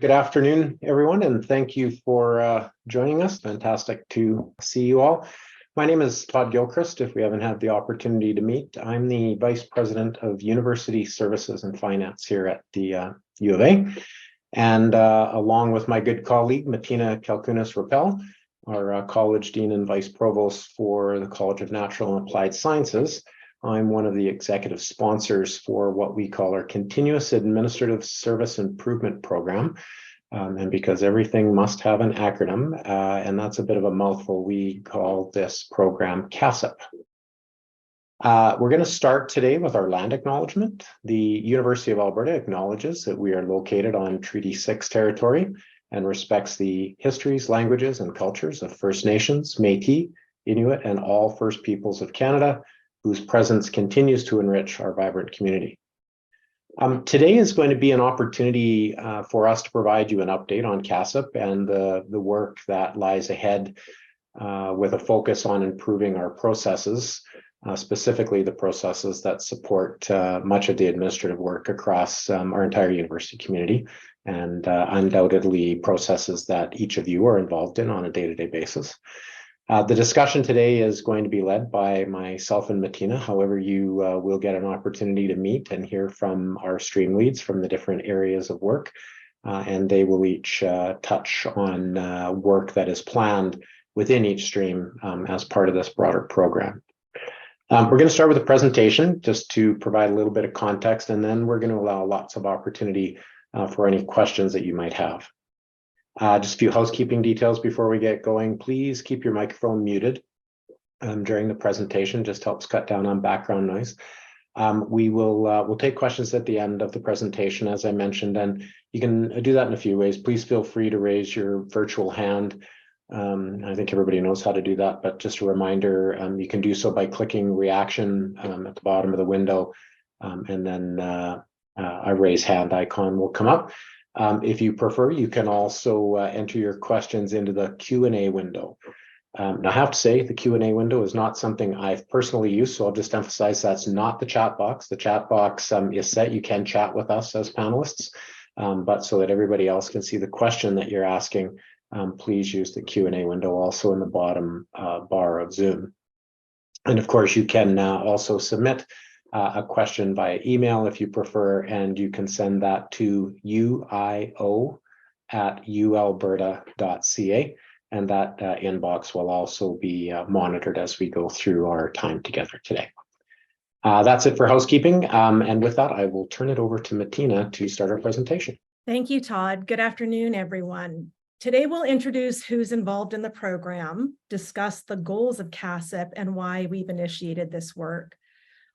Good afternoon, everyone, and thank you for joining us. Fantastic to see you all. My name is Todd Gilchrist. If we haven't had the opportunity to meet, I'm the Vice President of University Services and Finance here at the U of A. And along with my good colleague, Martina Kalkunas-Rappel, our College Dean and Vice Provost for the College of Natural and Applied Sciences, I'm one of the executive sponsors for what we call our Continuous Administrative Service Improvement Program. And because everything must have an acronym, and that's a bit of a mouthful, we call this program CASIP. We're going to start today with our land acknowledgement. The University of Alberta acknowledges that we are located on Treaty 6 territory and respects the histories, languages, and cultures of First Nations, Métis, Inuit, and all First Peoples of Canada, whose presence continues to enrich our vibrant community. Today is going to be an opportunity for us to provide you an update on CASIP and the work that lies ahead with a focus on improving our processes, specifically the processes that support much of the administrative work across our entire university community, and undoubtedly processes that each of you are involved in on a day-to-day basis. The discussion today is going to be led by myself and Martina. However, you will get an opportunity to meet and hear from our stream leads from the different areas of work, and they will each touch on work that is planned within each stream as part of this broader program. We're going to start with a presentation just to provide a little bit of context, and then we're going to allow lots of opportunity for any questions that you might have. Just a few housekeeping details before we get going. Please keep your microphone muted during the presentation. Just helps cut down on background noise. We'll take questions at the end of the presentation, as I mentioned, and you can do that in a few ways. Please feel free to raise your virtual hand. I think everybody knows how to do that, but just a reminder, you can do so by clicking reaction at the bottom of the window, and then a raise hand icon will come up. If you prefer, you can also enter your questions into the Q&A window. Now, I have to say the Q&A window is not something I've personally used, so I'll just emphasize that's not the chat box. The chat box is set. You can chat with us as panelists, but so that everybody else can see the question that you're asking, please use the Q&A window also in the bottom bar of Zoom. And of course, you can also submit a question via email if you prefer, and you can send that to uio@ualberta.ca, and that inbox will also be monitored as we go through our time together today. That's it for housekeeping, and with that, I will turn it over to Martina to start our presentation. Thank you, Todd. Good afternoon, everyone. Today, we'll introduce who's involved in the program, discuss the goals of CASIP and why we've initiated this work.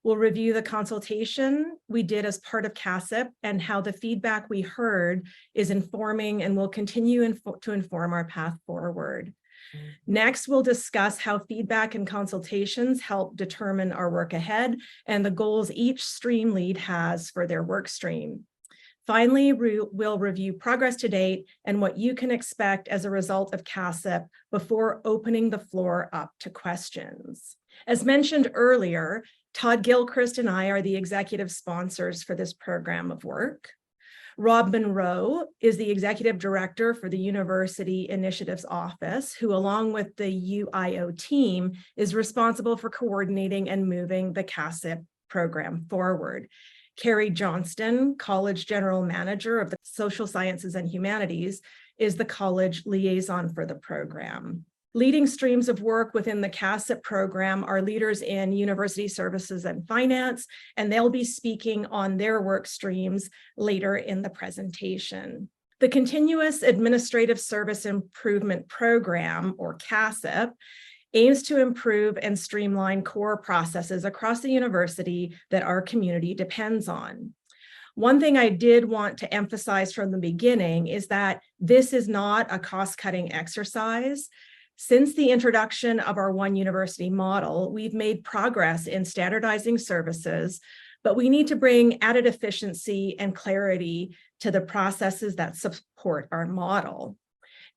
We'll review the consultation we did as part of CASIP and how the feedback we heard is informing and will continue to inform our path forward. Next, we'll discuss how feedback and consultations help determine our work ahead and the goals each stream lead has for their work stream. Finally, we'll review progress to date and what you can expect as a result of CASIP before opening the floor up to questions. As mentioned earlier, Todd Gilchrist and I are the executive sponsors for this program of work. Rob Monroe is the executive director for the University Initiatives Office, who, along with the UIO team, is responsible for coordinating and moving the CASIP program forward. Carrie Johnston, College General Manager of the Social Sciences and Humanities, is the college liaison for the program. Leading streams of work within the CASIP program are leaders in University Services and Finance, and they'll be speaking on their work streams later in the presentation. The Continuous Administrative Service Improvement Program, or CASIP, aims to improve and streamline core processes across the university that our community depends on. One thing I did want to emphasize from the beginning is that this is not a cost-cutting exercise. Since the introduction of our One University model, we've made progress in standardizing services, but we need to bring added efficiency and clarity to the processes that support our model.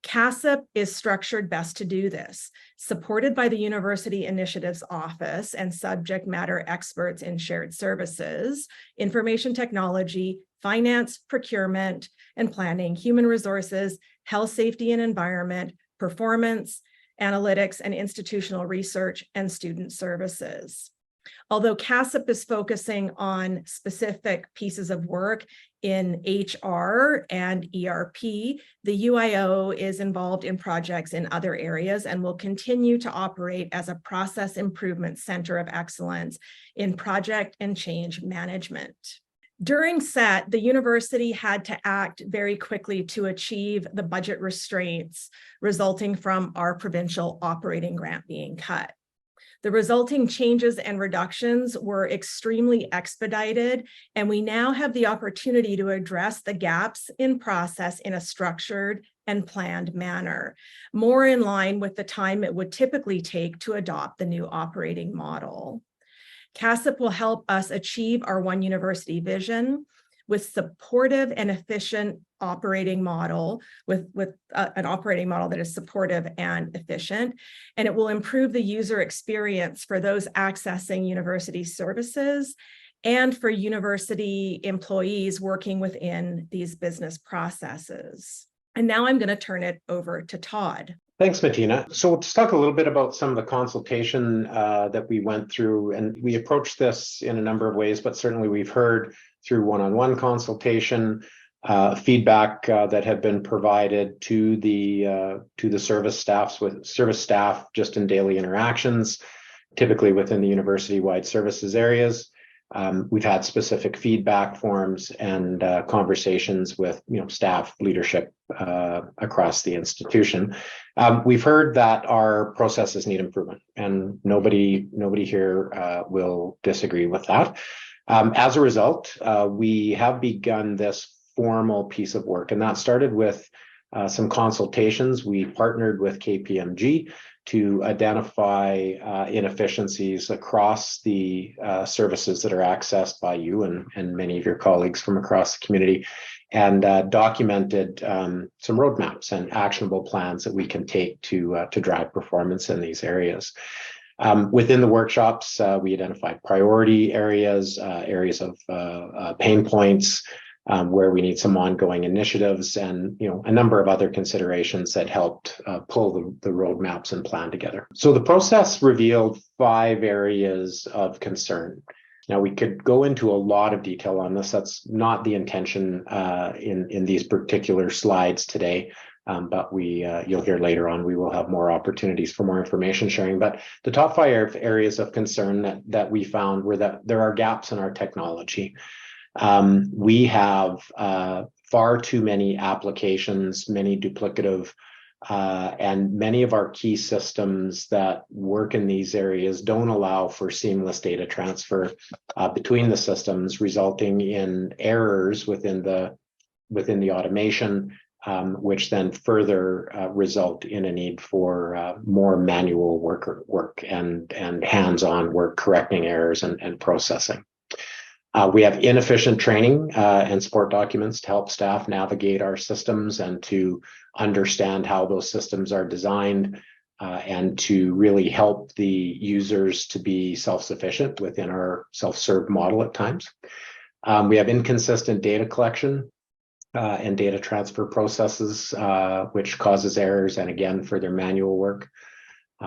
CASIP is structured best to do this, supported by the University Initiatives Office and subject matter experts in shared services, information technology, finance, procurement and planning, human resources, health, safety and environment, performance, analytics and institutional research, and student services. Although CASIP is focusing on specific pieces of work in HR and ERP, the UIO is involved in projects in other areas and will continue to operate as a process improvement center of excellence in project and change management. During SET, the university had to act very quickly to achieve the budget restraints resulting from our provincial operating grant being cut. The resulting changes and reductions were extremely expedited, and we now have the opportunity to address the gaps in process in a structured and planned manner, more in line with the time it would typically take to adopt the new operating model. CASIP will help us achieve our One University vision with supportive and efficient operating model, with an operating model that is supportive and efficient, and it will improve the user experience for those accessing university services and for university employees working within these business processes. And now I'm going to turn it over to Todd. Thanks, Martina. So let's talk a little bit about some of the consultation that we went through, and we approached this in a number of ways, but certainly we've heard through one-on-one consultation, feedback that had been provided to the service staff just in daily interactions, typically within the university-wide services areas. We've had specific feedback forms and conversations with staff leadership across the institution. We've heard that our processes need improvement, and nobody here will disagree with that. As a result, we have begun this formal piece of work, and that started with some consultations. We partnered with KPMG to identify inefficiencies across the services that are accessed by you and many of your colleagues from across the community, and documented some roadmaps and actionable plans that we can take to drive performance in these areas. Within the workshops, we identified priority areas, areas of pain points, where we need some ongoing initiatives, and a number of other considerations that helped pull the roadmaps and plan together. So the process revealed 5 areas of concern. Now, we could go into a lot of detail on this. That's not the intention in these particular slides today, but you'll hear later on, we will have more opportunities for more information sharing. But the top 5 areas of concern that we found were that there are gaps in our technology. We have far too many applications, many duplicative, and many of our key systems that work in these areas don't allow for seamless data transfer between the systems, resulting in errors within the automation, which then further result in a need for more manual work and hands-on work, correcting errors and processing. We have inefficient training and support documents to help staff navigate our systems and to understand how those systems are designed, and to really help the users to be self-sufficient within our self-serve model at times. We have inconsistent data collection and data transfer processes, which causes errors and, again, further manual work.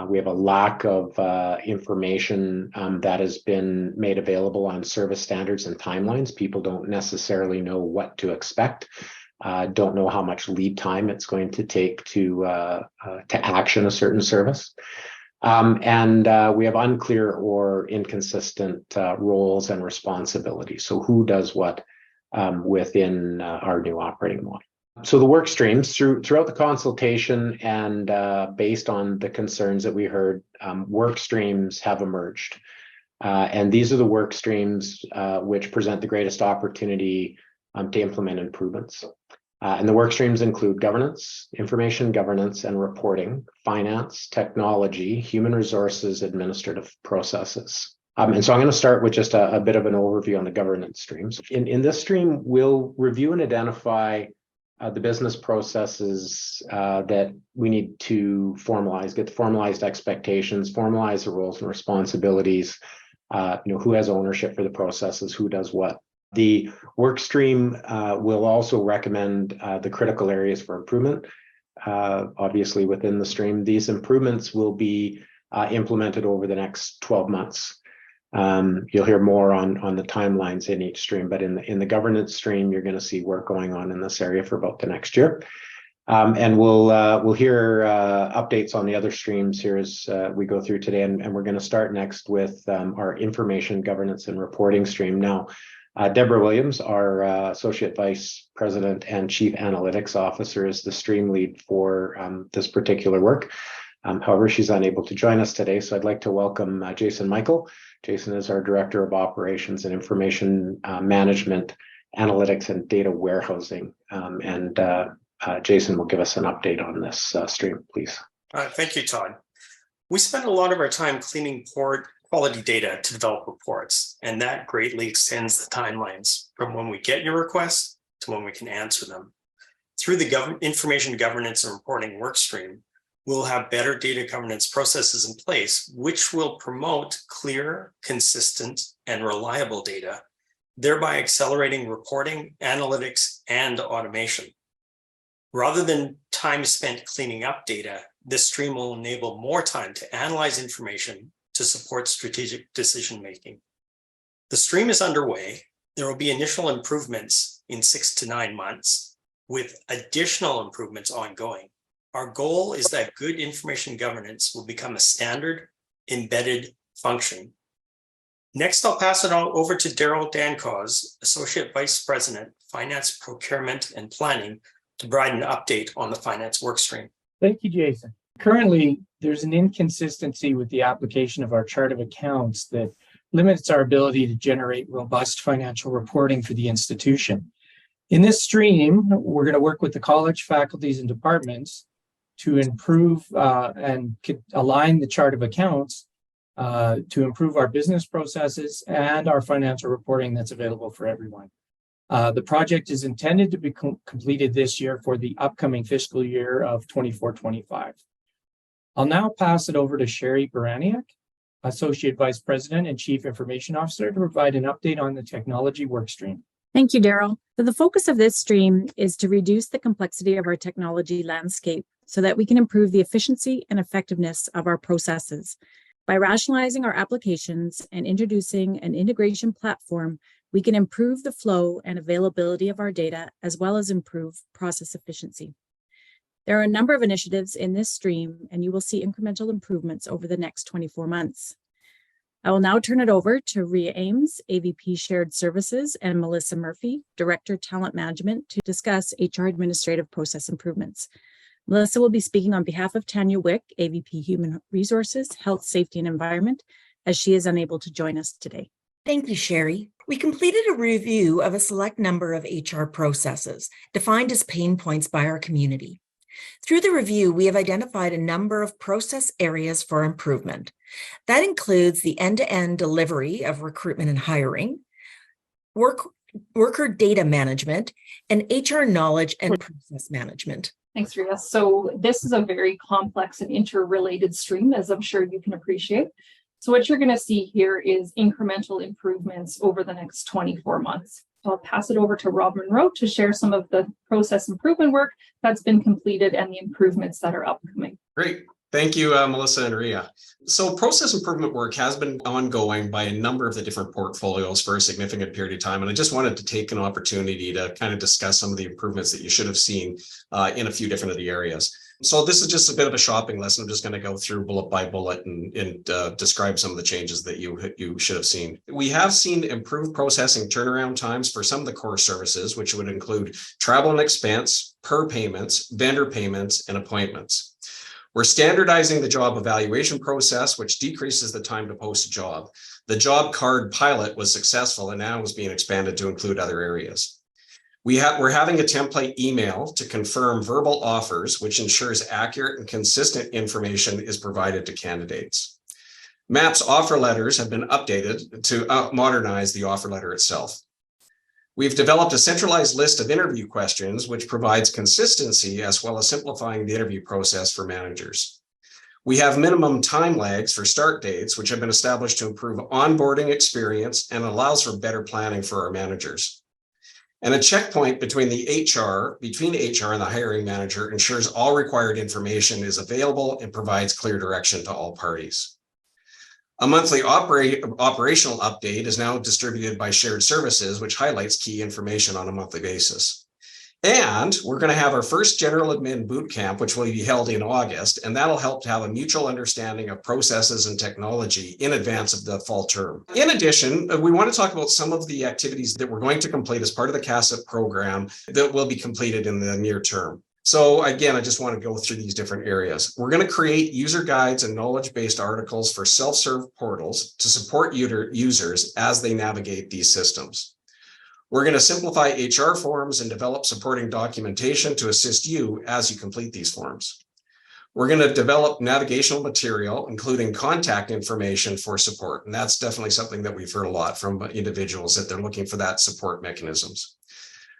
We have a lack of information that has been made available on service standards and timelines. People don't necessarily know what to expect, don't know how much lead time it's going to take to action a certain service. And we have unclear or inconsistent roles and responsibilities. So who does what within our new operating model? So the work streams throughout the consultation and based on the concerns that we heard, work streams have emerged. And these are the work streams which present the greatest opportunity to implement improvements. And the work streams include governance, information governance and reporting, finance, technology, human resources, administrative processes. And so I'm going to start with just a bit of an overview on the governance streams. In this stream, we'll review and identify the business processes that we need to formalize, get the formalized expectations, formalize the roles and responsibilities, who has ownership for the processes, who does what, The work stream will also recommend the critical areas for improvement. Obviously, within the stream, these improvements will be implemented over the next 12 months. You'll hear more on the timelines in each stream, but in the governance stream, you're going to see work going on in this area for about the next year. And we'll hear updates on the other streams here as we go through today, and we're going to start next with our information governance and reporting stream. Now, Deborah Williams, our Associate Vice President and Chief Analytics Officer, is the stream lead for this particular work. However, she's unable to join us today, so I'd like to welcome Jason Michael. Jason is our Director of Operations and Information Management, Analytics and Data Warehousing. Jason will give us an update on this stream, please. Thank you, Todd. We spend a lot of our time cleaning port quality data to develop reports, and that greatly extends the timelines from when we get your requests to when we can answer them. Through the information governance and reporting workstream, we'll have better data governance processes in place, which will promote clear, consistent, and reliable data, thereby accelerating reporting, analytics, and automation. Rather than time spent cleaning up data, this stream will enable more time to analyze information to support strategic decision-making. The stream is underway. There will be initial improvements in 6 to 9 months, with additional improvements ongoing. Our goal is that good information governance will become a standard embedded function. Next, I'll pass it on over to Daryl Dancause, Associate Vice President, Finance, Procurement, and Planning, to provide an update on the finance workstream. Thank you, Jason. Currently, there's an inconsistency with the application of our chart of accounts that limits our ability to generate robust financial reporting for the institution. In this stream, we're going to work with the college, faculties, and departments to improve and align the chart of accounts to improve our business processes and our financial reporting that's available for everyone. The project is intended to be completed this year for the upcoming fiscal year of 24-25. I'll now pass it over to Sherry Baraniak, Associate Vice President and Chief Information Officer, to provide an update on the technology workstream. Thank you, Daryl. So the focus of this stream is to reduce the complexity of our technology landscape so that we can improve the efficiency and effectiveness of our processes. By rationalizing our applications and introducing an integration platform, we can improve the flow and availability of our data, as well as improve process efficiency. There are a number of initiatives in this stream, and you will see incremental improvements over the next 24 months. I will now turn it over to Rhea Ames, AVP Shared Services, and Melissa Murphy, Director Talent Management, to discuss HR administrative process improvements. Melissa will be speaking on behalf of Tanya Wick, AVP Human Resources, Health, Safety, and Environment, as she is unable to join us today. Thank you, Sherry. We completed a review of a select number of HR processes defined as pain points by our community. Through the review, we have identified a number of process areas for improvement. That includes the end-to-end delivery of recruitment and hiring, worker data management, and HR knowledge and process management. Thanks, Rhea. So this is a very complex and interrelated stream, as I'm sure you can appreciate. So what you're going to see here is incremental improvements over the next 24 months. I'll pass it over to Rob Monroe to share some of the process improvement work that's been completed and the improvements that are upcoming. Great. Thank you, Melissa and Rhea. So process improvement work has been ongoing by a number of the different portfolios for a significant period of time. And I just wanted to take an opportunity to kind of discuss some of the improvements that you should have seen in a few different of the areas. So this is just a bit of a shopping list. I'm just going to go through bullet by bullet and describe some of the changes that you should have seen. We have seen improved processing turnaround times for some of the core services, which would include travel and expense, per payments, vendor payments, and appointments. We're standardizing the job evaluation process, which decreases the time to post a job. The job card pilot was successful and now is being expanded to include other areas. We're having a template email to confirm verbal offers, which ensures accurate and consistent information is provided to candidates. MAP's offer letters have been updated to modernize the offer letter itself. We've developed a centralized list of interview questions, which provides consistency as well as simplifying the interview process for managers. We have minimum time lags for start dates, which have been established to improve onboarding experience and allows for better planning for our managers. And a checkpoint between HR and the hiring manager ensures all required information is available and provides clear direction to all parties. A monthly operational update is now distributed by shared services, which highlights key information on a monthly basis. And we're going to have our first general admin boot camp, which will be held in August, and that'll help to have a mutual understanding of processes and technology in advance of the fall term. In addition, we want to talk about some of the activities that we're going to complete as part of the CASIP program that will be completed in the near term. So again, I just want to go through these different areas. We're going to create user guides and knowledge-based articles for self-serve portals to support users as they navigate these systems. We're going to simplify HR forms and develop supporting documentation to assist you as you complete these forms. We're going to develop navigational material, including contact information for support. And that's definitely something that we've heard a lot from individuals, that they're looking for that support mechanisms.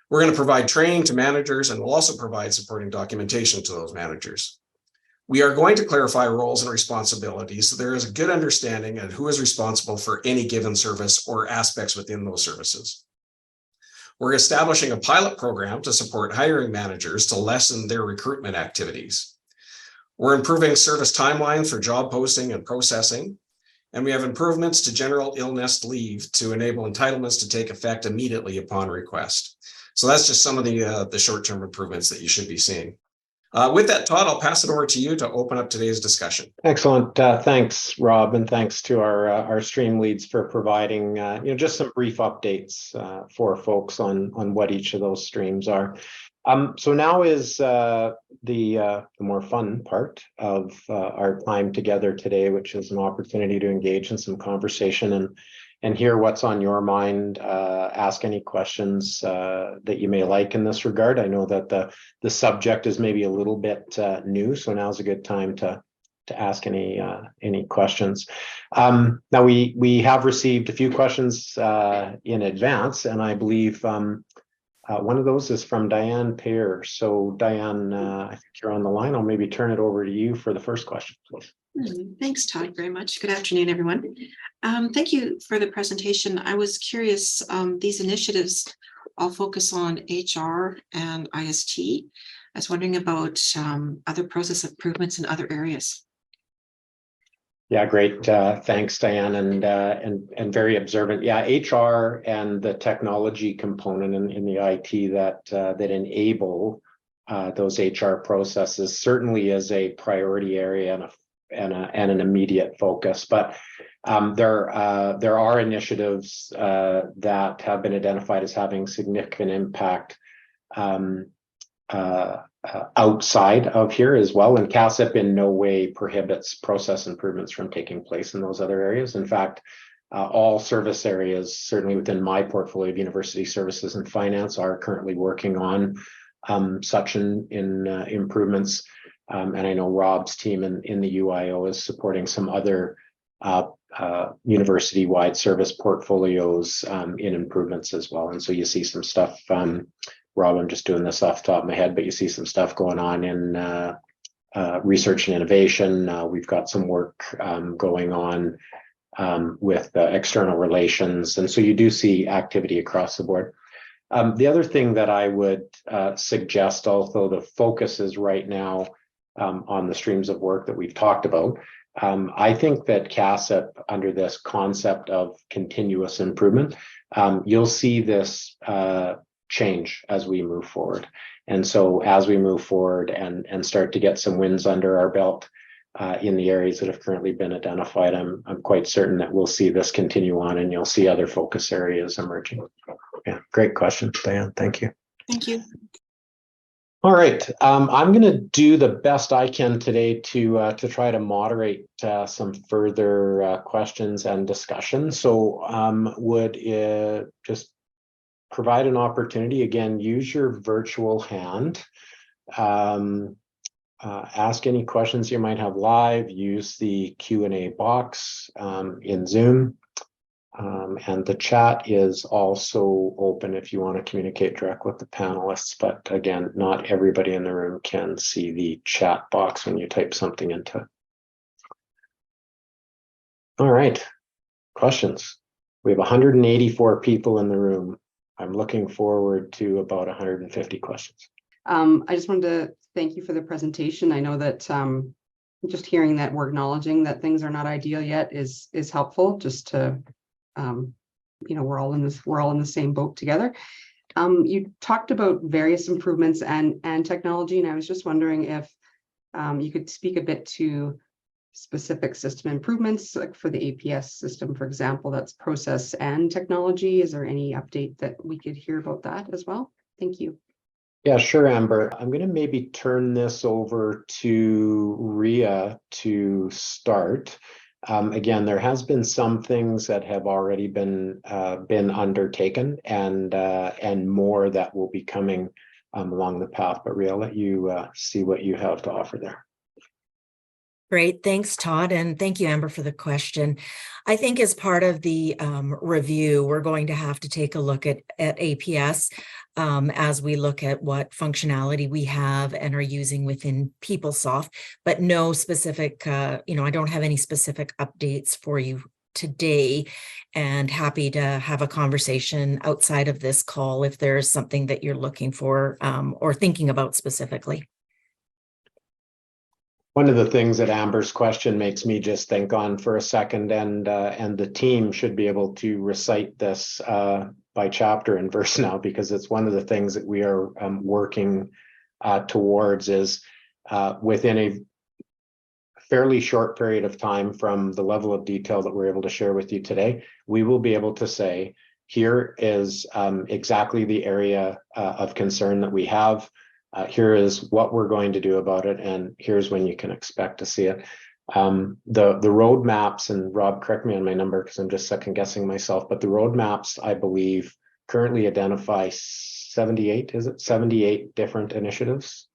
We're going to provide training to managers, and we'll also provide supporting documentation to those managers. We are going to clarify roles and responsibilities so there is a good understanding of who is responsible for any given service or aspects within those services. We're establishing a pilot program to support hiring managers to lessen their recruitment activities. We're improving service timeline for job posting and processing. And we have improvements to general illness leave to enable entitlements to take effect immediately upon request. So that's just some of the short-term improvements that you should be seeing. With that, Todd, I'll pass it over to you to open up today's discussion. Excellent. Thanks, Rob, and thanks to our stream leads for providing just some brief updates for folks on what each of those streams are. So now is the more fun part of our time together today, which is an opportunity to engage in some conversation and hear what's on your mind, ask any questions that you may like in this regard. I know that the subject is maybe a little bit new, so now's a good time to ask any questions. Now we have received a few questions in advance, and I believe one of those is from Diane Pear. So Diane, I think you're on the line. I'll maybe turn it over to you for the first question, please. Thanks, Todd, very much. Good afternoon, everyone. Thank you for the presentation. I was curious, these initiatives all focus on HR and IST. I was wondering about other process improvements in other areas. Yeah, great. Thanks, Diane, and very observant. Yeah, HR and the technology component in the IT that enable those HR processes certainly is a priority area and an immediate focus. But there are initiatives that have been identified as having significant impact outside of here as well. And CASIP in no way prohibits process improvements from taking place in those other areas. In fact, all service areas, certainly within my portfolio of university services and finance, are currently working on such improvements. And I know Rob's team in the UIO is supporting some other university-wide service portfolios in improvements as well. And so you see some stuff, Rob, I'm just doing this off the top of my head, but you see some stuff going on in research and innovation. We've got some work going on with external relations. And so you do see activity across the board. The other thing that I would suggest, although the focus is right now on the streams of work that we've talked about, I think that CASIP, under this concept of continuous improvement, you'll see this change as we move forward. And so as we move forward and start to get some wins under our belt in the areas that have currently been identified, I'm quite certain that we'll see this continue on and you'll see other focus areas emerging. Yeah, great question, Diane. Thank you. Thank you. All right, I'm going to do the best I can today to try to moderate some further questions and discussion. So would just provide an opportunity, again, use your virtual hand, ask any questions you might have live, use the Q&A box in Zoom. And the chat is also open if you want to communicate direct with the panelists. But again, not everybody in the room can see the chat box when you type something into All right. Questions? We have 184 people in the room. I'm looking forward to about 150 questions. I just wanted to thank you for the presentation. I know that just hearing that we're acknowledging that things are not ideal yet is helpful, just to we're all in the same boat together. You talked about various improvements and technology, and I was just wondering if you could speak a bit to specific system improvements, like for the APS system, for example, that's process and technology. Is there any update that we could hear about that as well? Thank you. Yeah, sure, Amber. I'm going to maybe turn this over to Ria to start. Again, there has been some things that have already been undertaken, and more that will be coming along the path. But Ria, I'll let you see what you have to offer there. Great. Thanks, Todd. And thank you, Amber, for the question. I think as part of the review, we're going to have to take a look at APS as we look at what functionality we have and are using within PeopleSoft, but no specific, I don't have any specific updates for you today, and happy to have a conversation outside of this call if there's something that you're looking for or thinking about specifically. One of the things that Amber's question makes me just think on for a second, and the team should be able to recite this by chapter and verse now, because it's one of the things that we are working towards is within a fairly short period of time from the level of detail that we're able to share with you today, we will be able to say, here is exactly the area of concern that we have. Here is what we're going to do about it, and here's when you can expect to see it. The roadmaps, and Rob, correct me on my number because I'm just second guessing myself, but the roadmaps, I believe, currently identify 78, is it 78 different initiatives?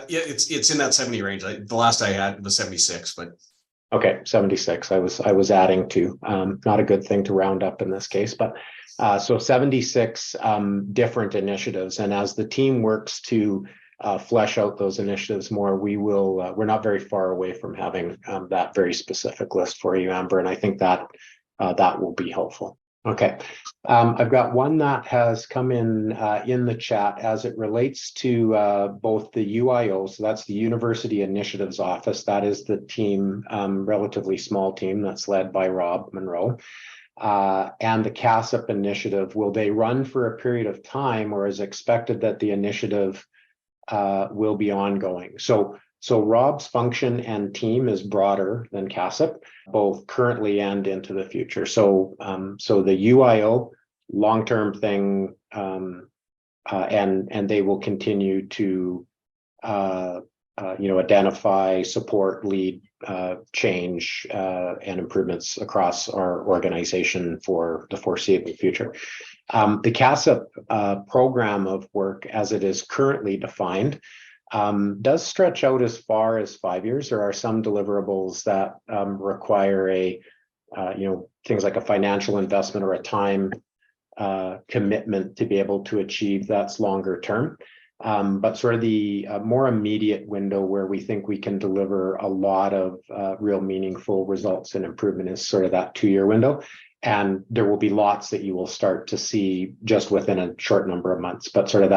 Yeah, it's in that 70 range. The last I had was 76, but okay, 76. I was adding to, not a good thing to round up in this case, but so 76 different initiatives. And as the team works to flesh out those initiatives more, we're not very far away from having that very specific list for you, Amber. And I think that that will be helpful. Okay, I've got one that has come in the chat as it relates to both the UIO, so that's the University Initiatives Office. That is the team, relatively small team that's led by Rob Monroe. And the CASIP initiative, will they run for a period of time, or is expected that the initiative will be ongoing? So Rob's function and team is broader than CASIP, both currently and into the future. So the UIO, long-term thing, and they will continue to identify, support, lead change and improvements across our organization for the foreseeable future. The CASIP program of work, as it is currently defined, does stretch out as far as 5 years. There are some deliverables that require things like a financial investment or a time commitment to be able to achieve that's longer term. But sort of the more immediate window where we think we can deliver a lot of real meaningful results and improvement is sort of that 2-year window. And there will be lots that you will start to see just within a short number of months, but sort of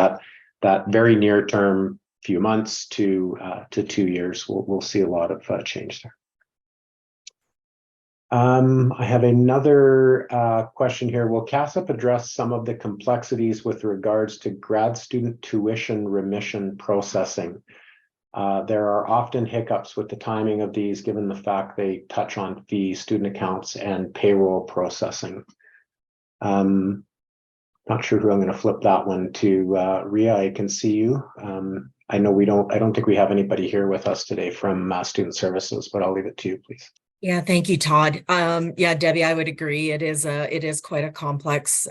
that very near term, few months to 2 years, we'll see a lot of change there. I have another question here. Will CASIP address some of the complexities with regards to grad student tuition remission processing? There are often hiccups with the timing of these, given the fact they touch on fees, student accounts, and payroll processing. Not sure who I'm going to flip that one to. Ria, I can see you. I know I don't think we have anybody here with us today from Student Services, but I'll leave it to you, please. Yeah, thank you, Todd. Yeah, Debbie, I would agree. It is quite a complex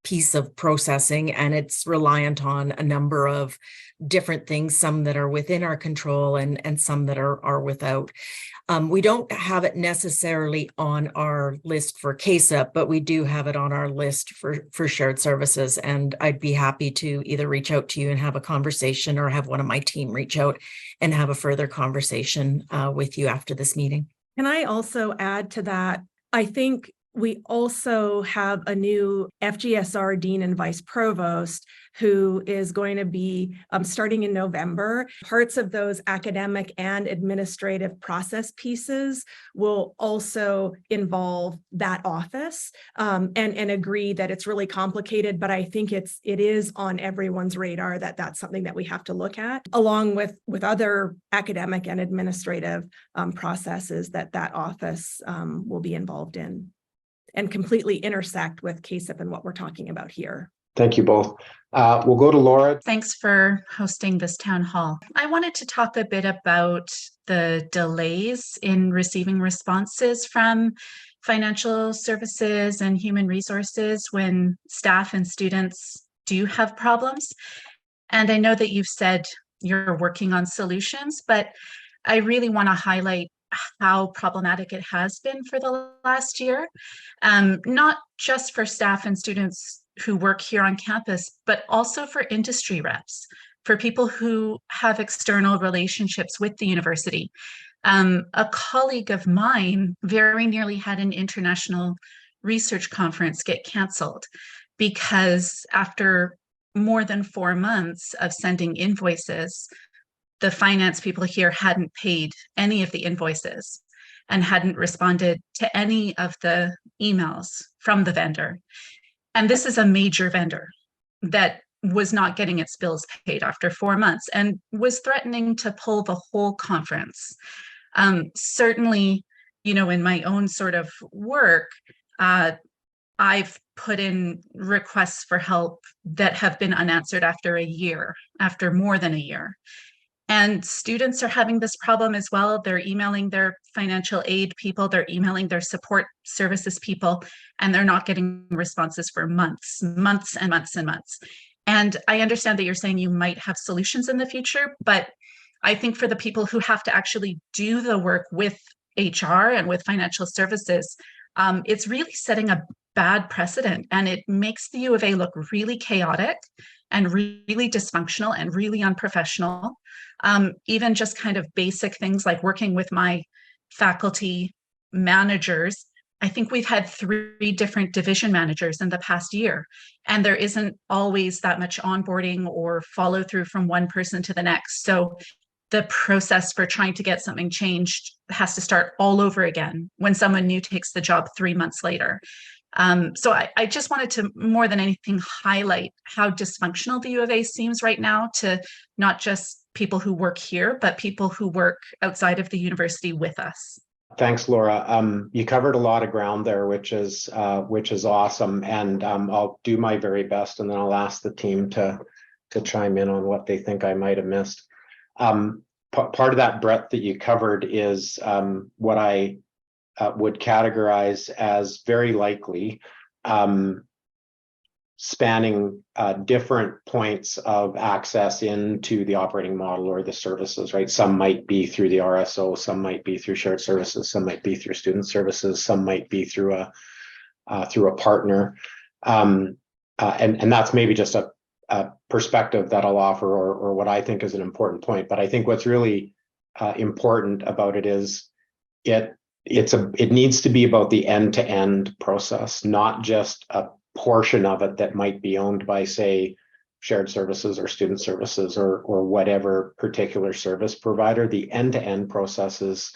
piece of processing, and it's reliant on a number of different things, some that are within our control and some that are without. We don't have it necessarily on our list for CASIP, but we do have it on our list for shared services. And I'd be happy to either reach out to you and have a conversation, or have one of my team reach out and have a further conversation with you after this meeting. Can I also add to that? I think we also have a new FGSR Dean and Vice Provost who is going to be starting in November. Parts of those academic and administrative process pieces will also involve that office, and agree that it's really complicated, but I think it is on everyone's radar that that's something that we have to look at, along with other academic and administrative processes that office will be involved in, and completely intersect with CASIP and what we're talking about here. Thank you both. We'll go to Laura. Thanks for hosting this town hall. I wanted to talk a bit about the delays in receiving responses from financial services and human resources when staff and students do have problems. And I know that you've said you're working on solutions, but I really want to highlight how problematic it has been for the last year, not just for staff and students who work here on campus, but also for industry reps, for people who have external relationships with the university. A colleague of mine very nearly had an international research conference get canceled because after more than 4 months of sending invoices, the finance people here hadn't paid any of the invoices and hadn't responded to any of the emails from the vendor. And this is a major vendor that was not getting its bills paid after 4 months and was threatening to pull the whole conference. Certainly, you know, in my own sort of work, I've put in requests for help that have been unanswered after a year, after more than a year. And students are having this problem as well. They're emailing their financial aid people, they're emailing their support services people, and they're not getting responses for months and months and months. And I understand that you're saying you might have solutions in the future, but I think for the people who have to actually do the work with HR and with financial services, it's really setting a bad precedent, and it makes the U of A look really chaotic and really dysfunctional and really unprofessional. Even just kind of basic things like working with my faculty managers. I think we've had 3 different division managers in the past year, and there isn't always that much onboarding or follow through from one person to the next. So the process for trying to get something changed has to start all over again when someone new takes the job 3 months later. So I just wanted to, more than anything, highlight how dysfunctional the U of A seems right now to not just people who work here, but people who work outside of the university with us. Thanks, Laura. You covered a lot of ground there, which is awesome. And I'll do my very best, and then I'll ask the team to chime in on what they think I might have missed. Part of that breadth that you covered is what I would categorize as very likely spanning different points of access into the operating model or the services, right? Some might be through the RSO, some might be through shared services, some might be through student services, some might be through a partner. And that's maybe just a perspective that I'll offer, or what I think is an important point. But I think what's really important about it is it needs to be about the end-to-end process, not just a portion of it that might be owned by, say, shared services or student services or whatever particular service provider. The end-to-end processes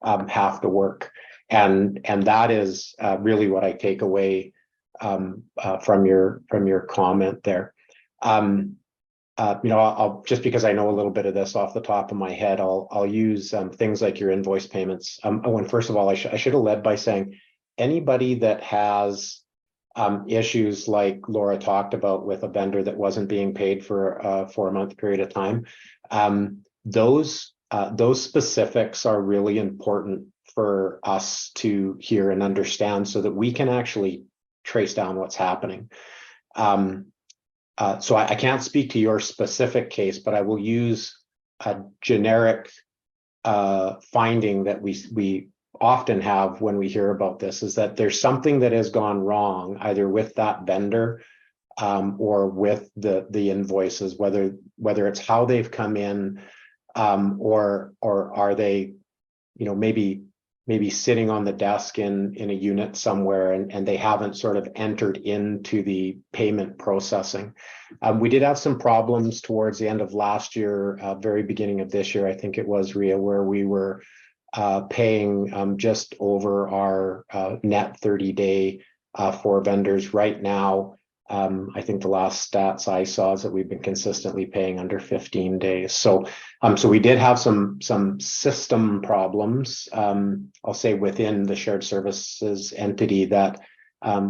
have to work, and that is really what I take away from your comment there. I'll just, because I know a little bit of this off the top of my head, I'll use things like your invoice payments. When first of all, I should have led by saying anybody that has issues like Laura talked about with a vendor that wasn't being paid for a 4-month period of time, those specifics are really important for us to hear and understand so that we can actually trace down what's happening. So I can't speak to your specific case, but I will use a generic finding that we often have when we hear about this, is that there's something that has gone wrong either with that vendor or with the invoices, whether it's how they've come in, or are they, maybe sitting on the desk in a unit somewhere and they haven't sort of entered into the payment processing. We did have some problems towards the end of last year, very beginning of this year, I think it was, Ria, where we were paying just over our net 30-day for vendors. Right now, I think the last stats I saw is that we've been consistently paying under 15 days. So we did have some system problems, I'll say, within the shared services entity that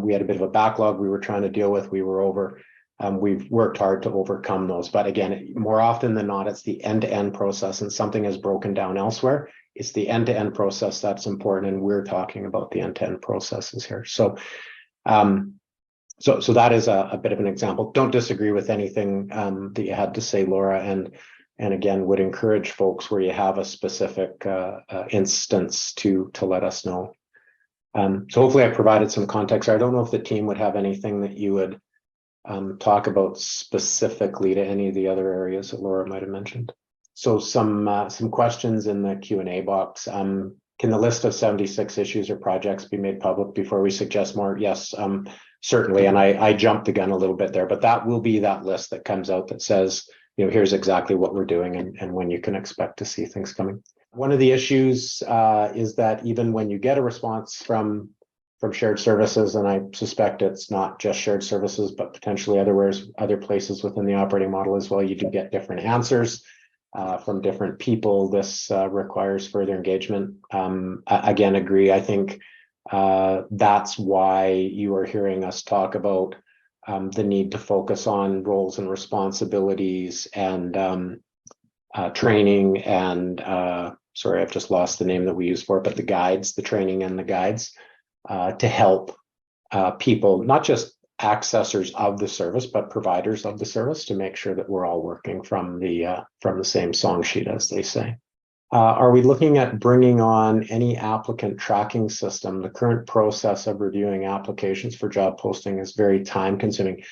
we had a bit of a backlog we were trying to deal with. We were over. We've worked hard to overcome those. But again, more often than not, it's the end-to-end process, and something is broken down elsewhere. It's the end-to-end process that's important, and we're talking about the end-to-end processes here. So that is a bit of an example. Don't disagree with anything that you had to say, Laura, and again, would encourage folks where you have a specific instance to let us know. So hopefully I provided some context. I don't know if the team would have anything that you would talk about specifically to any of the other areas that Laura might have mentioned. So some questions in the Q&A box. Can the list of 76 issues or projects be made public before we suggest more? Yes, certainly. And I jumped the gun a little bit there, but that will be that list that comes out that says, here's exactly what we're doing and when you can expect to see things coming. One of the issues is that even when you get a response from shared services, and I suspect it's not just shared services, but potentially other places within the operating model as well, you do get different answers from different people. This requires further engagement. Again, agree. I think that's why you are hearing us talk about the need to focus on roles and responsibilities and training and sorry, I've just lost the name that we use for it, but the training and the guides to help people, not just accessors of the service, but providers of the service, to make sure that we're all working from the same song sheet, as they say. Are we looking at bringing on any applicant tracking system? The current process of reviewing applications for job posting is very time consuming.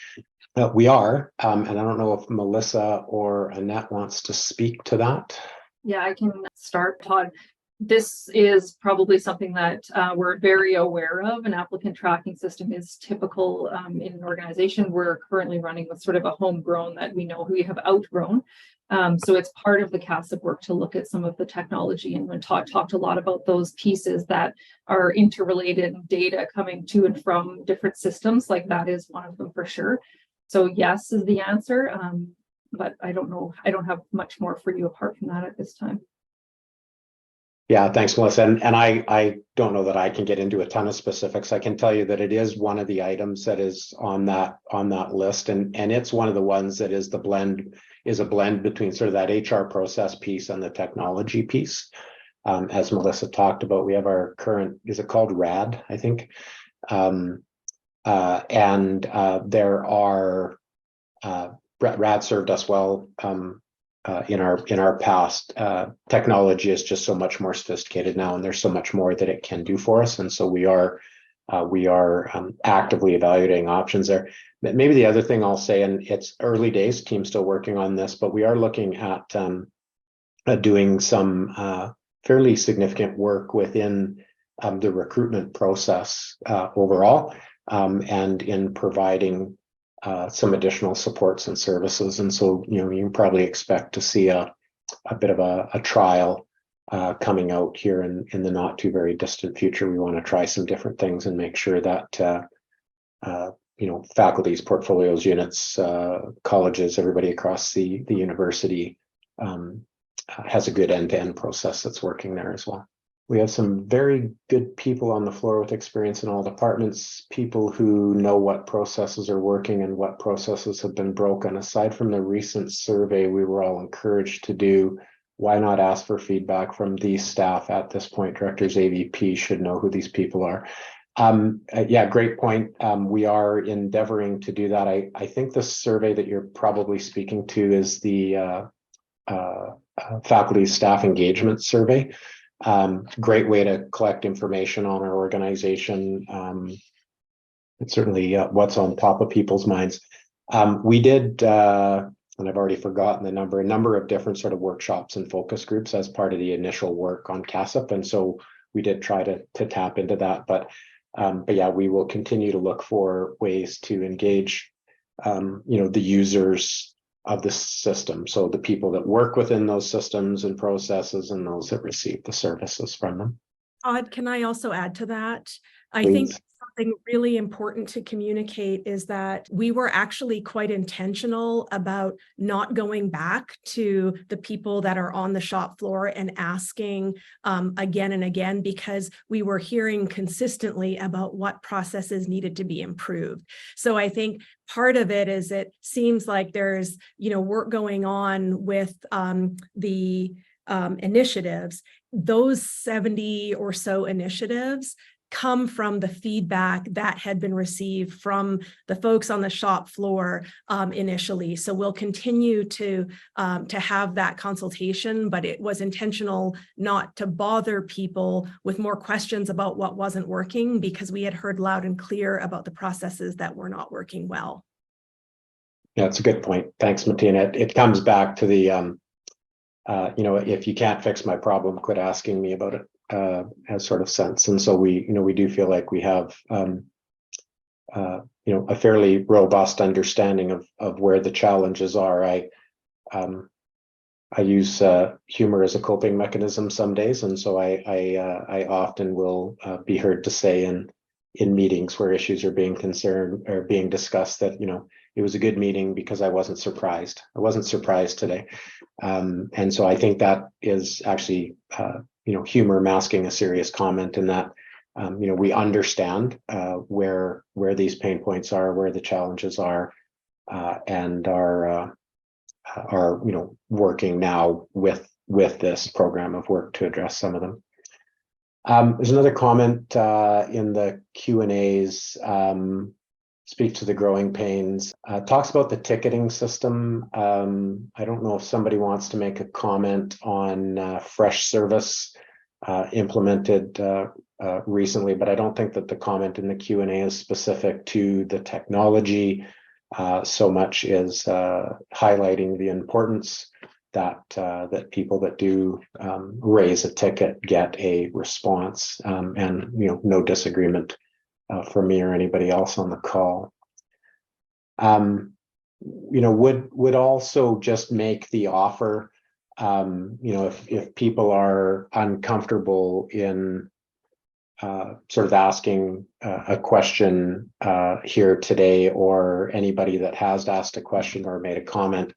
We are, and I don't know if Melissa or Annette wants to speak to that. Yeah, I can start, Todd. This is probably something that we're very aware of. An applicant tracking system is typical in an organization. We're currently running with sort of a homegrown that we know we have outgrown. So it's part of the CASIP work to look at some of the technology. And when Todd talked a lot about those pieces that are interrelated data coming to and from different systems, like that is one of them for sure. So yes is the answer. But I don't know. I don't have much more for you apart from that at this time. Yeah, thanks, Melissa. And I don't know that I can get into a ton of specifics. I can tell you that it is one of the items that is on that list, and it's one of the ones that is a blend between sort of that HR process piece and the technology piece. As Melissa talked about, we have our current, is it called RAD, I think, and there are RAD served us well in our past. Technology is just so much more sophisticated now, and there's so much more that it can do for us. And so we are actively evaluating options there. But maybe the other thing I'll say, and it's early days, team's still working on this, but we are looking at doing some fairly significant work within the recruitment process overall, and in providing some additional supports and services. And so, you can probably expect to see a bit of a trial coming out here in the not too very distant future. We want to try some different things and make sure that, faculties, portfolios, units, colleges, everybody across the university has a good end-to-end process that's working there as well. We have some very good people on the floor with experience in all departments, people who know what processes are working and what processes have been broken. Aside from the recent survey we were all encouraged to do, why not ask for feedback from these staff at this point? Directors, AVP should know who these people are. Yeah, great point. We are endeavoring to do that. I think the survey that you're probably speaking to is the faculty staff engagement survey. Great way to collect information on our organization. It's certainly what's on top of people's minds. We did, and I've already forgotten a number of different sort of workshops and focus groups as part of the initial work on CASIP. And so we did try to tap into that, but yeah, we will continue to look for ways to engage, the users of the system. So the people that work within those systems and processes and those that receive the services from them. Todd, can I also add to that? I Please. think something really important to communicate is that we were actually quite intentional about not going back to the people that are on the shop floor and asking again and again, because we were hearing consistently about what processes needed to be improved. So I think part of it is it seems like there's, work going on with the initiatives. Those 70 or so initiatives come from the feedback that had been received from the folks on the shop floor initially. So we'll continue to have that consultation, but it was intentional not to bother people with more questions about what wasn't working, because we had heard loud and clear about the processes that were not working well. Yeah, it's a good point. Thanks, Martina. It comes back to the, if you can't fix my problem, quit asking me about it. As sort of sense. And so we do feel like we have, a fairly robust understanding of where the challenges are. I use humor as a coping mechanism some days. And so I often will be heard to say in meetings where issues are being concerned or being discussed that, it was a good meeting because I wasn't surprised. I wasn't surprised today. And so I think that is actually, humor masking a serious comment in that, we understand where these pain points are, where the challenges are, and are working now with this program of work to address some of them. There's another comment in the Q&As. Speak to the growing pains, talks about the ticketing system. I don't know if somebody wants to make a comment on fresh service implemented recently, but I don't think that the comment in the Q&A is specific to the technology so much as highlighting the importance that people that do raise a ticket get a response, and no disagreement for me or anybody else on the call. Would also just make the offer, if people are uncomfortable in sort of asking a question here today, or anybody that has asked a question or made a comment,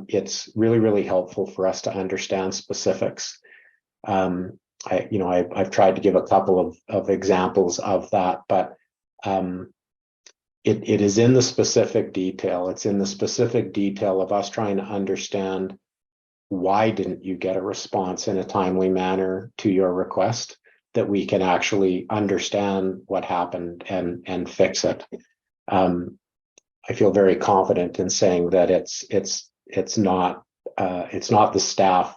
it's really, really helpful for us to understand specifics. I've tried to give a couple of examples of that, but it is in the specific detail. It's in the specific detail of us trying to understand why didn't you get a response in a timely manner to your request, that we can actually understand what happened and fix it. I feel very confident in saying that it's not the staff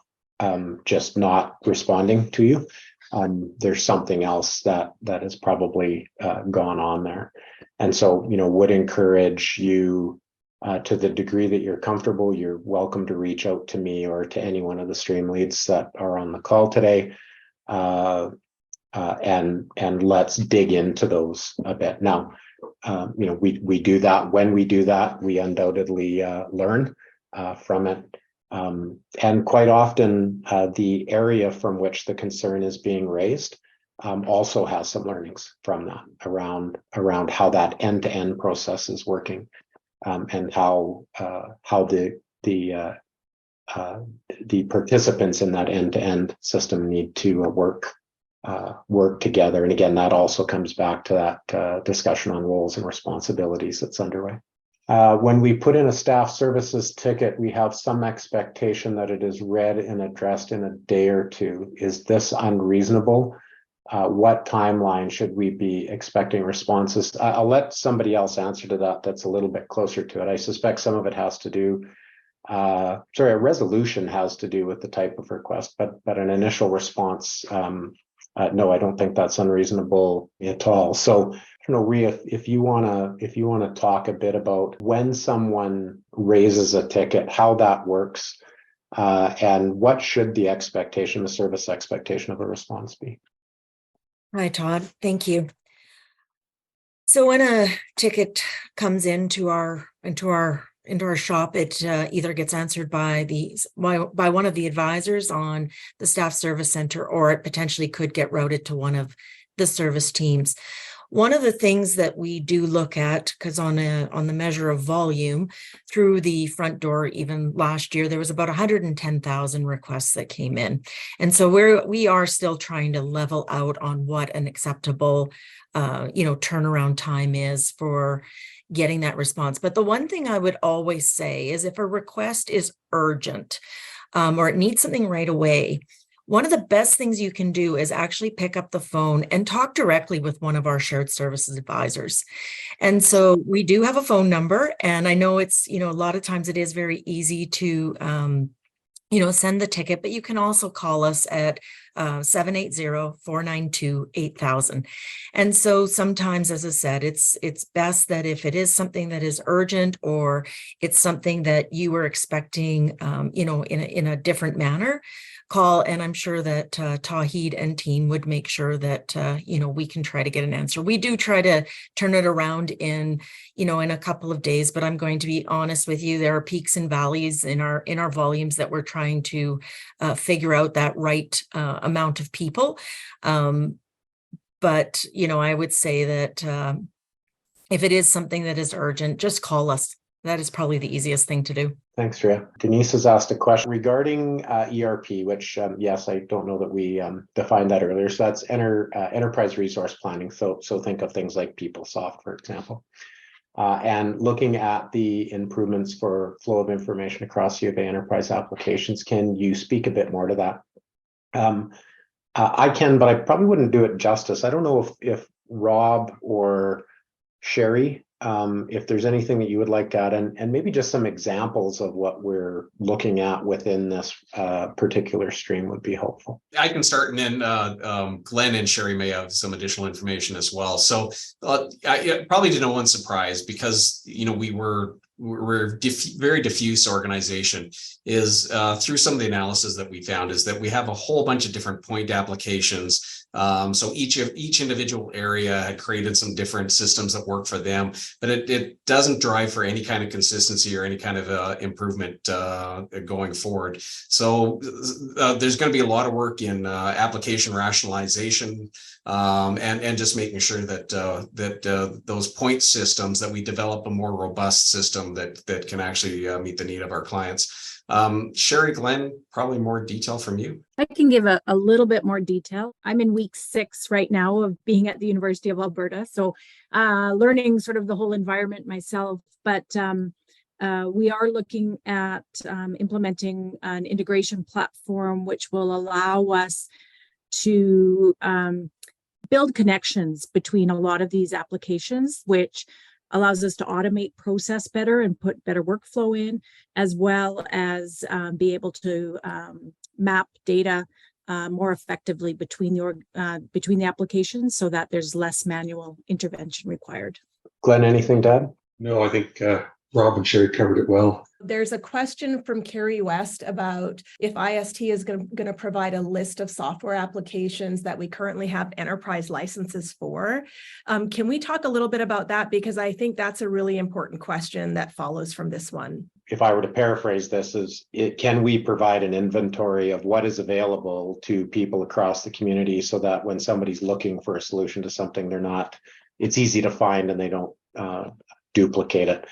just not responding to you. There's something else that has probably gone on there. And so, would encourage you to the degree that you're comfortable, you're welcome to reach out to me or to any one of the stream leads that are on the call today. And let's dig into those a bit. Now, we do that. When we do that, we undoubtedly learn from it. And quite often, the area from which the concern is being raised also has some learnings from that around how that end-to-end process is working, and how the participants in that end-to-end system need to work together. And again, that also comes back to that discussion on roles and responsibilities that's underway. When we put in a staff services ticket, we have some expectation that it is read and addressed in a day or two. Is this unreasonable? what timeline should we be expecting responses? I'll let somebody else answer to that. That's a little bit closer to it. I suspect some of it has to do, a resolution has to do with the type of request, but an initial response, no, I don't think that's unreasonable at all. So, Rhea, if you wanna talk a bit about when someone raises a ticket, how that works, and what should the service expectation of a response be? Hi, Todd. Thank you. So when a ticket comes into our shop, it either gets answered by one of the advisors on the staff service center, or it potentially could get routed to one of the service teams. One of the things that we do look at, because on the measure of volume through the front door, even last year, there was about 110,000 requests that came in. And so we are still trying to level out on what an acceptable, turnaround time is for getting that response. But the one thing I would always say is if a request is urgent, or it needs something right away, one of the best things you can do is actually pick up the phone and talk directly with one of our shared services advisors. And so we do have a phone number, and I know it's, a lot of times it is very easy to, send the ticket, but you can also call us at 780-492-8000. And so sometimes, as I said, it's best that if it is something that is urgent, or it's something that you were expecting, in a different manner, call, and I'm sure that Tawhid and team would make sure that we can try to get an answer. We do try to turn it around in a couple of days, but I'm going to be honest with you, there are peaks and valleys in our volumes that we're trying to figure out that right amount of people. But I would say that if it is something that is urgent, just call us. That is probably the easiest thing to do. Thanks, Rhea. Denise has asked a question regarding ERP, which, yes, I don't know that we defined that earlier. So that's enterprise resource planning. So think of things like PeopleSoft, for example. And looking at the improvements for flow of information across U of A enterprise applications, can you speak a bit more to that? I can, but I probably wouldn't do it justice. I don't know if Rob or Sherry, if there's anything that you would like to add, and maybe just some examples of what we're looking at within this particular stream would be helpful. I can start, and then Glenn and Sherry may have some additional information as well. So probably to no one's surprise, because we're very diffuse organization, is through some of the analysis that we found is that we have a whole bunch of different point applications. So each individual area had created some different systems that work for them, but it doesn't drive for any kind of consistency or any kind of improvement going forward. So there's going to be a lot of work in application rationalization, and just making sure that those point systems, that we develop a more robust system that can actually meet the need of our clients. Sherry, Glenn, probably more detail from you. I can give a little bit more detail. I'm in week 6 right now of being at the University of Alberta, so learning sort of the whole environment myself. But we are looking at implementing an integration platform which will allow us to build connections between a lot of these applications, which allows us to automate process better and put better workflow in, as well as be able to map data more effectively between the applications, so that there's less manual intervention required. Glenn, anything to add? No, I think Rob and Sherry covered it well. There's a question from Carrie West about if IST is going to provide a list of software applications that we currently have enterprise licenses for. Can we talk a little bit about that? Because I think that's a really important question that follows from this one. If I were to paraphrase this, can we provide an inventory of what is available to people across the community, so that when somebody's looking for a solution to something, it's easy to find and they don't duplicate it.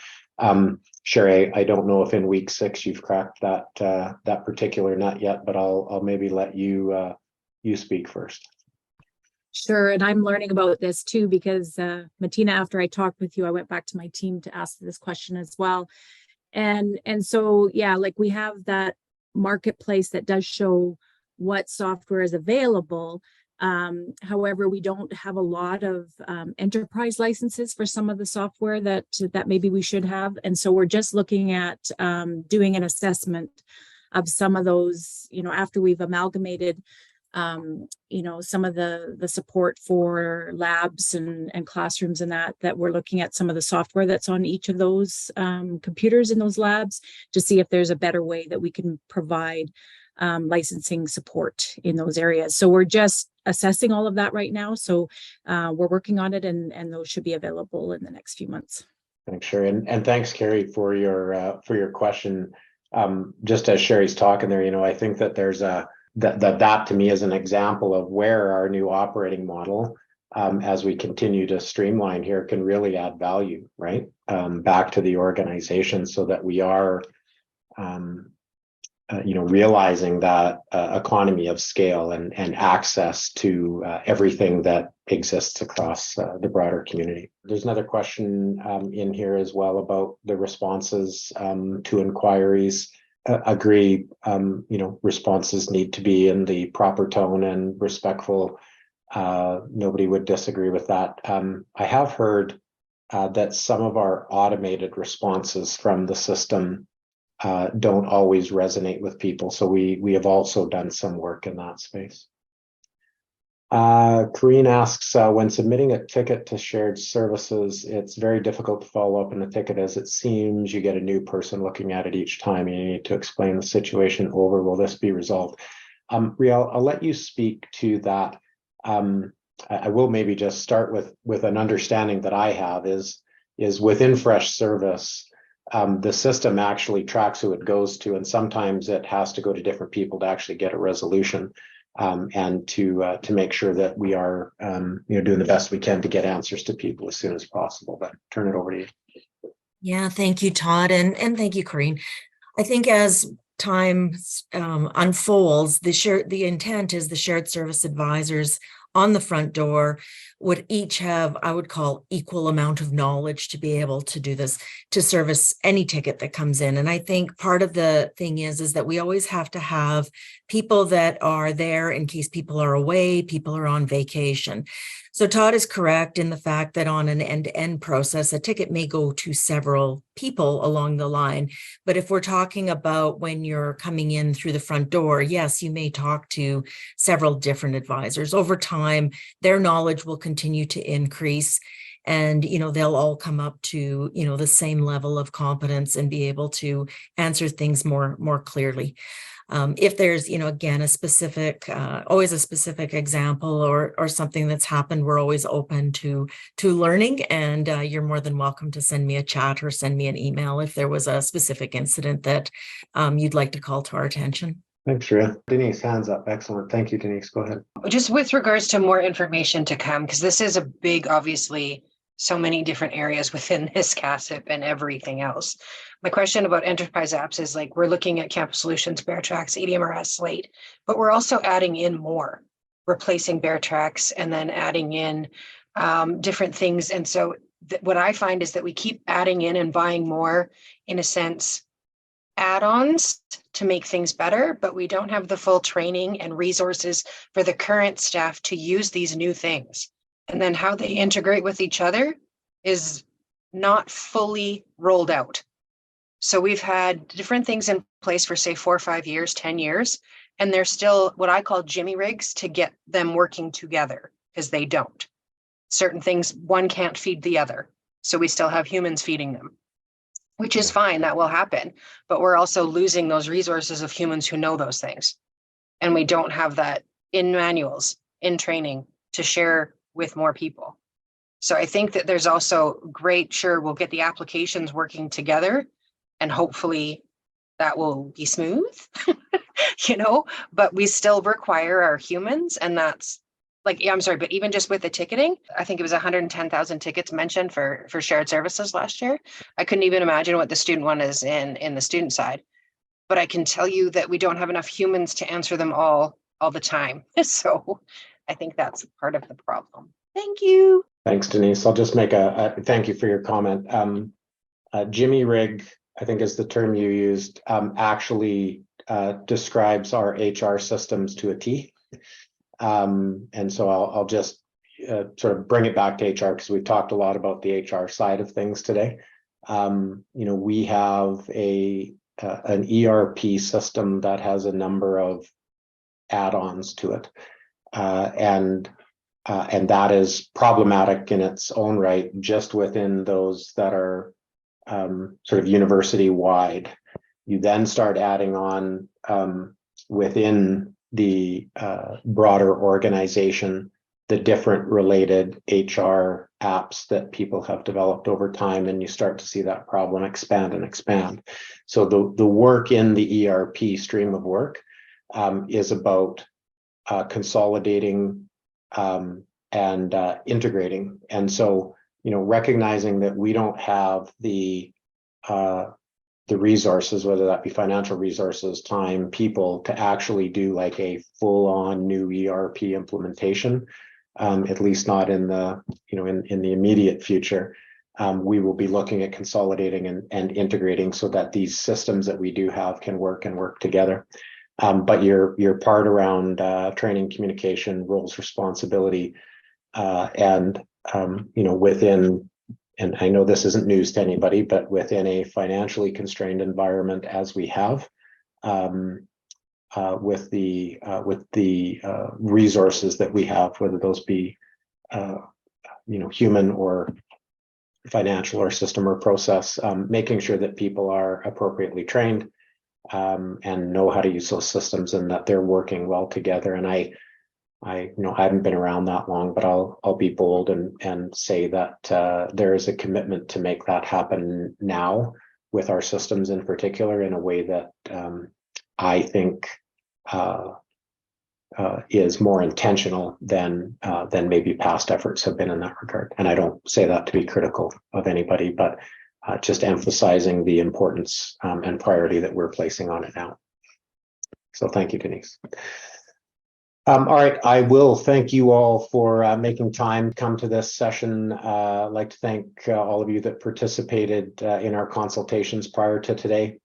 Sherry, I don't know if in week 6 you've cracked that particular nut yet, but I'll maybe let you speak first. Sure, and I'm learning about this too, because Martina, after I talked with you, I went back to my team to ask this question as well. And so, yeah, like we have that marketplace that does show what software is available, However, we don't have a lot of enterprise licenses for some of the software that maybe we should have. And so we're just looking at doing an assessment of some of those, after we've amalgamated, some of the support for labs and classrooms and that we're looking at some of the software that's on each of those computers in those labs to see if there's a better way that we can provide licensing support in those areas. So we're just assessing all of that right now. So we're working on it, and those should be available in the next few months. Thanks, Sherry, and thanks, Carrie, for your question. Just as Sherry's talking there, I think that there's that to me is an example of where our new operating model, as we continue to streamline here, can really add value, right? Back to the organization, so that we are realizing that economy of scale and access to everything that exists across the broader community. There's another question in here as well about the responses to inquiries. Agree, responses need to be in the proper tone and respectful. Nobody would disagree with that. I have heard that some of our automated responses from the system don't always resonate with people. So we have also done some work in that space. Karine asks, when submitting a ticket to shared services, it's very difficult to follow up in the ticket, as it seems you get a new person looking at it each time. You need to explain the situation over. Will this be resolved? Riel, I'll let you speak to that. I will maybe just start with an understanding that I have is within Fresh Service, the system actually tracks who it goes to, and sometimes it has to go to different people to actually get a resolution, and to make sure that we are doing the best we can to get answers to people as soon as possible. But turn it over to you. Yeah, thank you, Todd, and thank you, Karine. I think as time unfolds, the intent is the shared service advisors on the front door would each have, I would call, equal amount of knowledge to be able to do this, to service any ticket that comes in. And I think part of the thing is that we always have to have people that are there in case people are away, people are on vacation. So Todd is correct in the fact that on an end-to-end process, a ticket may go to several people along the line. But if we're talking about when you're coming in through the front door, yes, you may talk to several different advisors. Over time, their knowledge will continue to increase, and they'll all come up to the same level of competence and be able to answer things more clearly. If there's again always a specific example or something that's happened, we're always open to learning, and you're more than welcome to send me a chat or send me an email if there was a specific incident that you'd like to call to our attention. Thanks, Rhea. Denise, hands up. Excellent. Thank you, Denise. Go ahead. Just with regards to more information to come, because this is a big, obviously, so many different areas within this CASIP and everything else. My question about enterprise apps is we're looking at Campus Solutions, BearTracks, EDMRS, Slate, but we're also adding in more, replacing BearTracks and then adding in different things. And so what I find is that we keep adding in and buying more, in a sense, add-ons to make things better, but we don't have the full training and resources for the current staff to use these new things. And then how they integrate with each other is not fully rolled out. So we've had different things in place for, say, 4 or 5 years, 10 years, and they're still what I call jimmy rigs to get them working together, because they don't. Certain things, one can't feed the other. So we still have humans feeding them, which is fine, that will happen. But we're also losing those resources of humans who know those things. And we don't have that in manuals, in training, to share with more people. So I think that there's also we'll get the applications working together, and hopefully that will be smooth, but we still require our humans. And that's but even just with the ticketing, I think it was 110,000 tickets mentioned for shared services last year. I couldn't even imagine what the student one is in the student side, but I can tell you that we don't have enough humans to answer them all the time. So I think that's part of the problem. Thank you. Thanks, Denise. I'll just make a thank you for your comment. Jimmy rig, I think is the term you used, actually describes our HR systems to a T. And so I'll just sort of bring it back to HR because we've talked a lot about the HR side of things today. We have an ERP system that has a number of add-ons to it, and that is problematic in its own right, just within those that are sort of university-wide. You then start adding on within the broader organization the different related HR apps that people have developed over time, and you start to see that problem expand and expand. So the work in the ERP stream of work is about consolidating and integrating. And so, recognizing that we don't have the resources, whether that be financial resources, time, people, to actually do like a full-on new ERP implementation, at least not in the in the immediate future. We will be looking at consolidating and integrating so that these systems that we do have can work together. But your part around training, communication, roles, responsibility, and within, and I know this isn't news to anybody, but within a financially constrained environment as we have, with the resources that we have, whether those be human or financial or system or process, making sure that people are appropriately trained and know how to use those systems and that they're working well together. And I haven't been around that long, but I'll be bold and say that there is a commitment to make that happen now with our systems in particular, in a way that I think is more intentional than maybe past efforts have been in that regard. And I don't say that to be critical of anybody, but just emphasizing the importance and priority that we're placing on it now. So thank you, Denise. All right, I will thank you all for making time to come to this session. I'd like to thank all of you that participated in our consultations prior to today,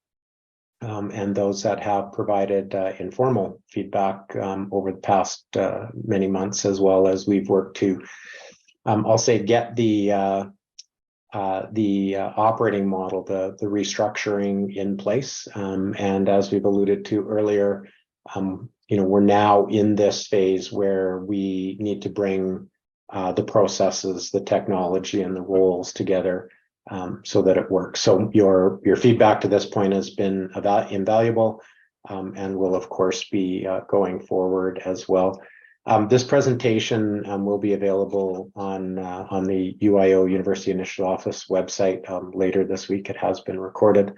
and those that have provided informal feedback over the past many months, as well as we've worked to, I'll say, get the operating model, the restructuring in place. And as we've alluded to earlier, we're now in this phase where we need to bring the processes, the technology, and the roles together so that it works. So your feedback to this point has been invaluable, and will of course be going forward as well. This presentation will be available on the UIO University Initiative Office website later this week. It has been recorded.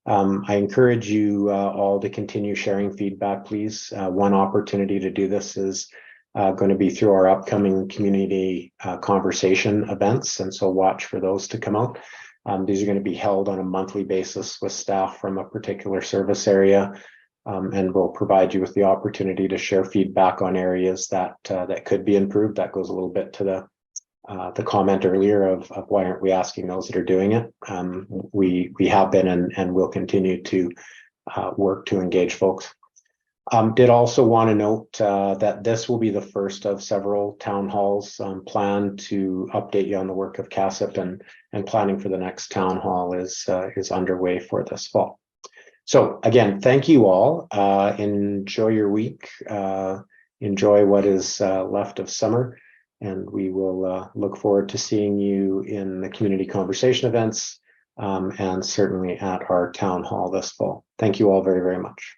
I encourage you all to continue sharing feedback, please. One opportunity to do this is going to be through our upcoming community conversation events, and so watch for those to come out. These are going to be held on a monthly basis with staff from a particular service area, and we'll provide you with the opportunity to share feedback on areas that could be improved. That goes a little bit to the comment earlier of why aren't we asking those that are doing it. We have been and will continue to work to engage folks. Did also want to note that this will be the first of several town halls planned to update you on the work of CASIP, and planning for the next town hall is underway for this fall. So again, thank you all. Enjoy your week. Enjoy what is left of summer. And we will look forward to seeing you in the community conversation events and certainly at our town hall this fall. Thank you all very, very much.